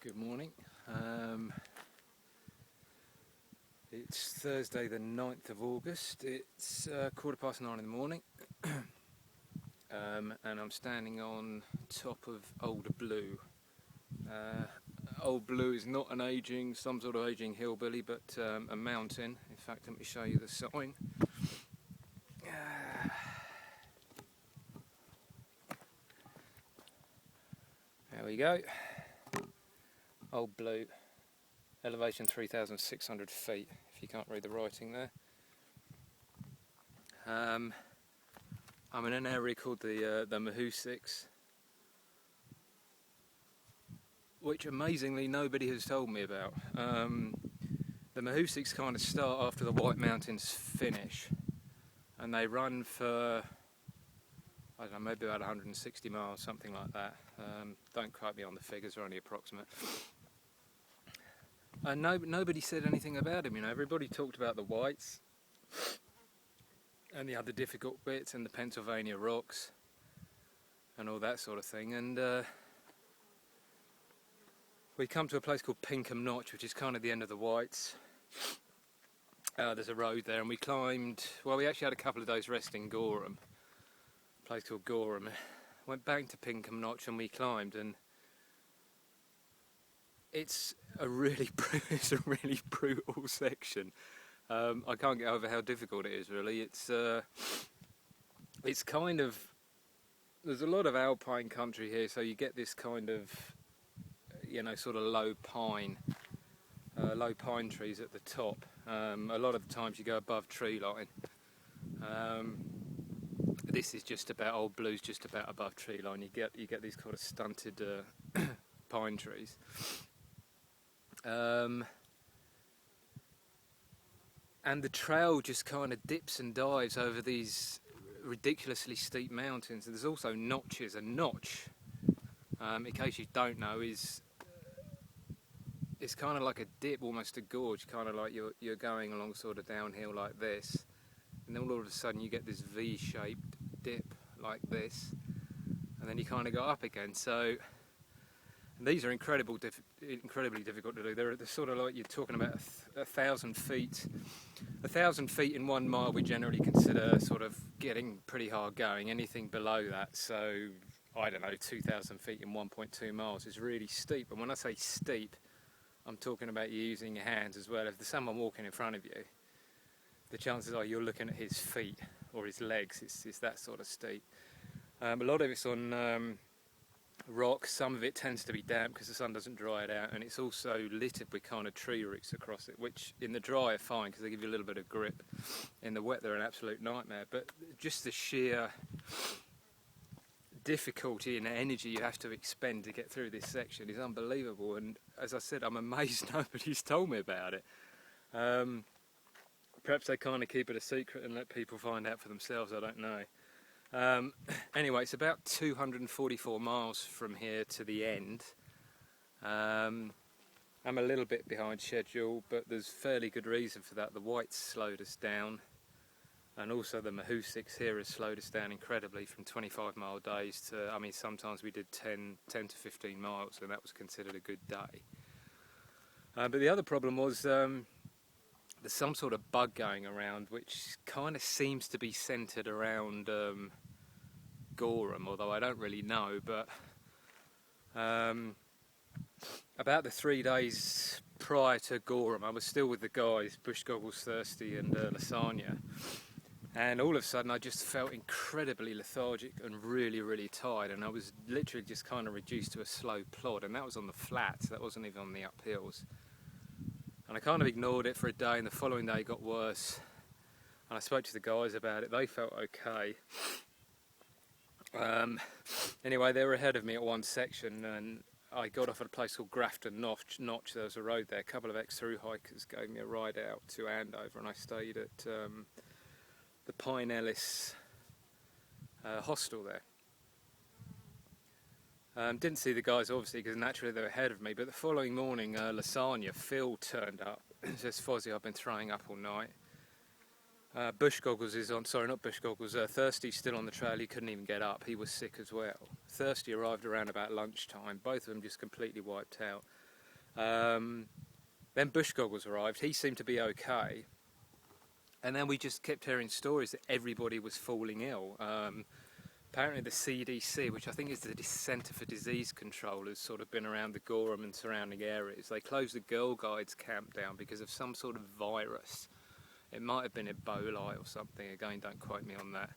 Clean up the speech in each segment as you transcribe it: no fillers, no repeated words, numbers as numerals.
Good morning. It's Thursday the 9th of August. It's 9:15 in the morning, and I'm standing on top of Old Blue. Old Blue is not some sort of aging hillbilly, but a mountain. In fact, let me show you the sign. There we go. Old Blue, elevation 3,600 feet, if you can't read the writing there. I'm in an area called the Mahoosucs, which amazingly nobody has told me about. The Mahoosucs kind of start after the White Mountains finish, and they run for, I don't know, maybe about 160 miles, something like that. Don't quote me on the figures, they're only approximate. And nobody said anything about him, everybody talked about the Whites and the other difficult bits and the Pennsylvania rocks and all that sort of thing. And we come to a place called Pinkham Notch, which is kind of the end of the Whites. There's a road there, and we climbed, we actually had a couple of days rest in Gorham, a place called Gorham. Went back to Pinkham Notch and we climbed, and it's a really brutal section. I can't get over how difficult it is, really. It's kind of, there's a lot of alpine country here, so you get this kind of, sort of low pine trees at the top. A lot of the times you go above tree line. This is just about, Old Blue's just about above tree line. You get these kind of stunted pine trees. And the trail just kind of dips and dives over these ridiculously steep mountains. And there's also notches. A notch, in case you don't know, it's kind of like a dip, almost a gorge, kind of like you're going along sort of downhill like this, and then all of a sudden you get this V-shaped dip like this, and then you kind of go up again. So these are incredibly difficult to do. They're sort of like, you're talking about 1,000 feet. 1,000 feet in 1 mile we generally consider sort of getting pretty hard going. Anything below that, so I don't know, 2,000 feet in 1.2 miles is really steep. And when I say steep, I'm talking about you using your hands as well. If there's someone walking in front of you, the chances are you're looking at his feet or his legs. It's that sort of steep. A lot of it's on rock. Some of it tends to be damp because the sun doesn't dry it out, and it's also littered with kind of tree roots across it, which in the dry are fine because they give you a little bit of grip. In the wet they're an absolute nightmare. But just the sheer difficulty and energy you have to expend to get through this section is unbelievable, and as I said, I'm amazed nobody's told me about it. Perhaps they kind of keep it a secret and let people find out for themselves, I don't know. Anyway, it's about 244 miles from here to the end. I'm a little bit behind schedule, but there's fairly good reason for that. The Whites slowed us down, and also the Mahoosucs here has slowed us down incredibly from 25-mile days to, sometimes we did 10 to 15 miles, and that was considered a good day. But the other problem was there's some sort of bug going around which kind of seems to be centred around Gorham, although I don't really know. But about the 3 days prior to Gorham, I was still with the guys, Bush Goggles, Thirsty and Lasagna, and all of a sudden I just felt incredibly lethargic and really tired, and I was literally just kind of reduced to a slow plod, and that was on the flats, that wasn't even on the uphills. And I kind of ignored it for a day, and the following day it got worse. And I spoke to the guys about it. They felt okay. Anyway, they were ahead of me at one section, and I got off at a place called Grafton Notch. There was a road there. A couple of ex-through hikers gave me a ride out to Andover, and I stayed at the Pine Ellis hostel there. Didn't see the guys, obviously, because naturally they were ahead of me, but the following morning, Lasagna, Phil, turned up. Says, Fozzie, I've been throwing up all night. Bush Goggles is on, sorry, not Bush Goggles, Thirsty's still on the trail, he couldn't even get up, he was sick as well. Thirsty arrived around about lunchtime, both of them just completely wiped out. Then Bush Goggles arrived. He seemed to be okay. And then we just kept hearing stories that everybody was falling ill. Apparently the CDC, which I think is the Centre for Disease Control, has sort of been around the Gorham and surrounding areas. They closed the Girl Guides camp down because of some sort of virus. It might have been Ebola or something. Again, don't quote me on that.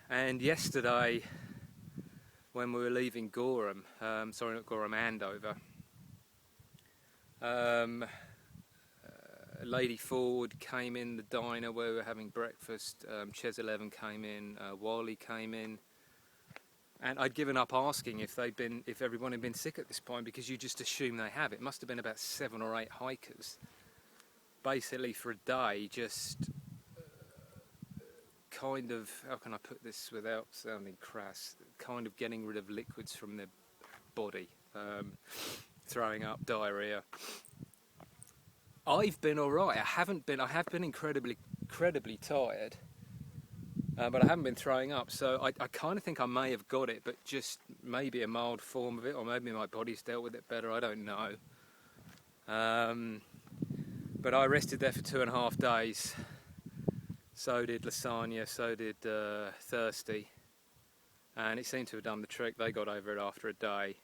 And yesterday, when we were leaving Gorham, sorry, not Gorham, Andover, Lady Ford came in the diner where we were having breakfast. Ches 11 came in. Wally came in, and I'd given up asking if everyone had been sick at this point, because you just assume they have. It must have been about 7 or 8 hikers, basically for a day, just kind of, how can I put this without sounding crass, kind of getting rid of liquids from their body, throwing up, diarrhea. I've been alright. I have been incredibly tired, but I haven't been throwing up, so I kind of think I may have got it, but just maybe a mild form of it, or maybe my body's dealt with it better, I don't know. But I rested there for 2.5 days. So did Lasagna, so did Thirsty, and it seemed to have done the trick. They got over it after a day.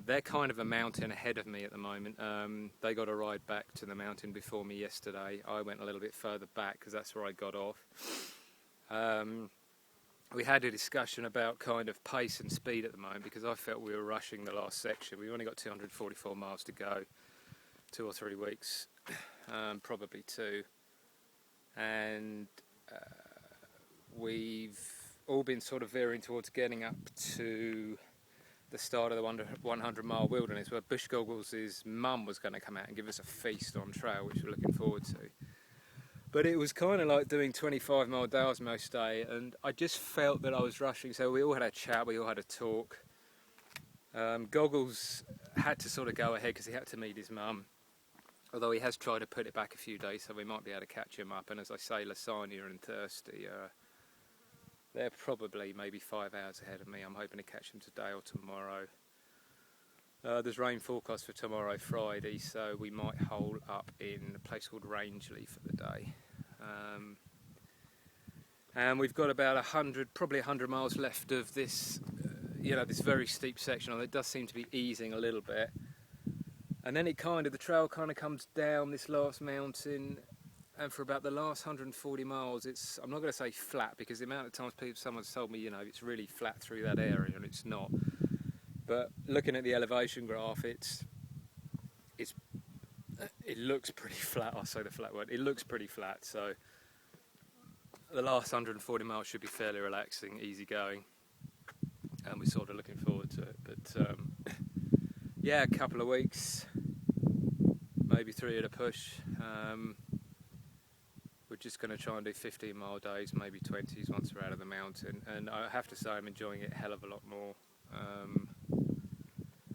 They're kind of a mountain ahead of me at the moment. They got a ride back to the mountain before me yesterday. I went a little bit further back because that's where I got off. We had a discussion about kind of pace and speed at the moment, because I felt we were rushing the last section. We've only got 244 miles to go, 2 or 3 weeks, probably 2. And we've all been sort of veering towards getting up to the start of the 100-mile wilderness, where Bush Goggles' mum was going to come out and give us a feast on trail, which we're looking forward to. But it was kind of like doing 25-mile days most day, and I just felt that I was rushing. So we all had a chat, we all had a talk. Goggles had to sort of go ahead because he had to meet his mum, although he has tried to put it back a few days, so we might be able to catch him up. And as I say, Lasagna and Thirsty, they're probably maybe 5 hours ahead of me. I'm hoping to catch them today or tomorrow. There's rain forecast for tomorrow, Friday, so we might hole up in a place called Rangeley for the day. And we've got about 100 miles left of this, this very steep section. Although it does seem to be easing a little bit. And then the trail kind of comes down this last mountain, and for about the last 140 miles, I'm not going to say flat, because the amount of times someone's told me, it's really flat through that area, and it's not. But looking at the elevation graph, it looks pretty flat. I'll say the flat word. It looks pretty flat, so the last 140 miles should be fairly relaxing, easy going, and we're sort of looking forward to it. But yeah, a couple of weeks, maybe 3 at a push. We're just going to try and do 15-mile days, maybe 20s once we're out of the mountain, and I have to say I'm enjoying it a hell of a lot more.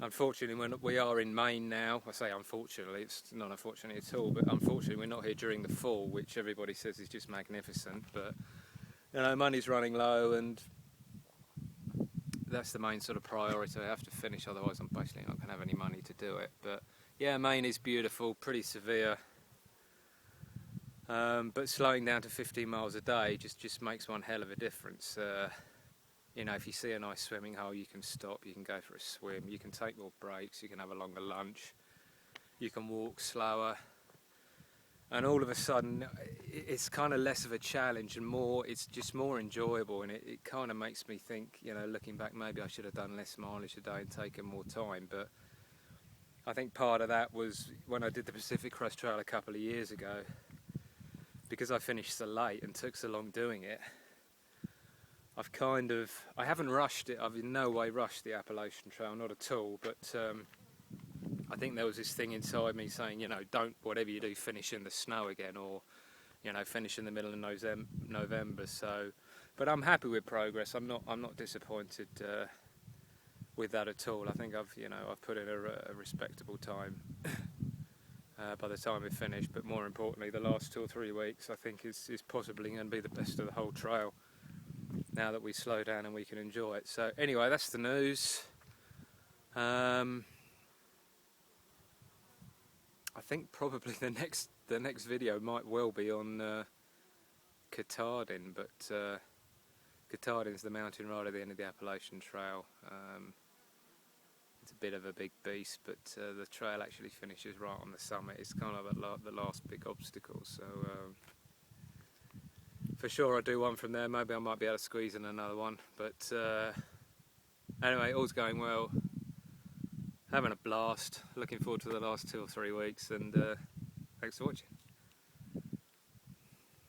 Unfortunately, when we are in Maine now, I say unfortunately, it's not unfortunate at all, but unfortunately we're not here during the fall, which everybody says is just magnificent. But money's running low, and that's the main sort of priority. I have to finish, otherwise I'm basically not going to have any money to do it. But yeah, Maine is beautiful, pretty severe, but slowing down to 15 miles a day just makes one hell of a difference. If you see a nice swimming hole, you can stop, you can go for a swim, you can take more breaks, you can have a longer lunch, you can walk slower, and all of a sudden it's kind of less of a challenge and it's just more enjoyable, and it kind of makes me think, looking back, maybe I should have done less mileage a day and taken more time. But I think part of that was when I did the Pacific Crest Trail a couple of years ago, because I finished so late and took so long doing it. I haven't rushed it. I've in no way rushed the Appalachian Trail, not at all. But I think there was this thing inside me saying, don't, whatever you do, finish in the snow again, or, finish in the middle of November. So, but I'm happy with progress. I'm not disappointed with that at all. I think I've put in a respectable time by the time we finish. But more importantly, the last 2 or 3 weeks, I think is possibly going to be the best of the whole trail, now that we slow down and we can enjoy it. So anyway, that's the news. I think probably the next video might well be on Katahdin, but Katahdin's the mountain right at the end of the Appalachian Trail. It's a bit of a big beast, but the trail actually finishes right on the summit. It's kind of the last big obstacle, so for sure I'll do one from there. Maybe I might be able to squeeze in another one, but anyway, all's going well. Having a blast. Looking forward to the last 2 or 3 weeks, and thanks for watching.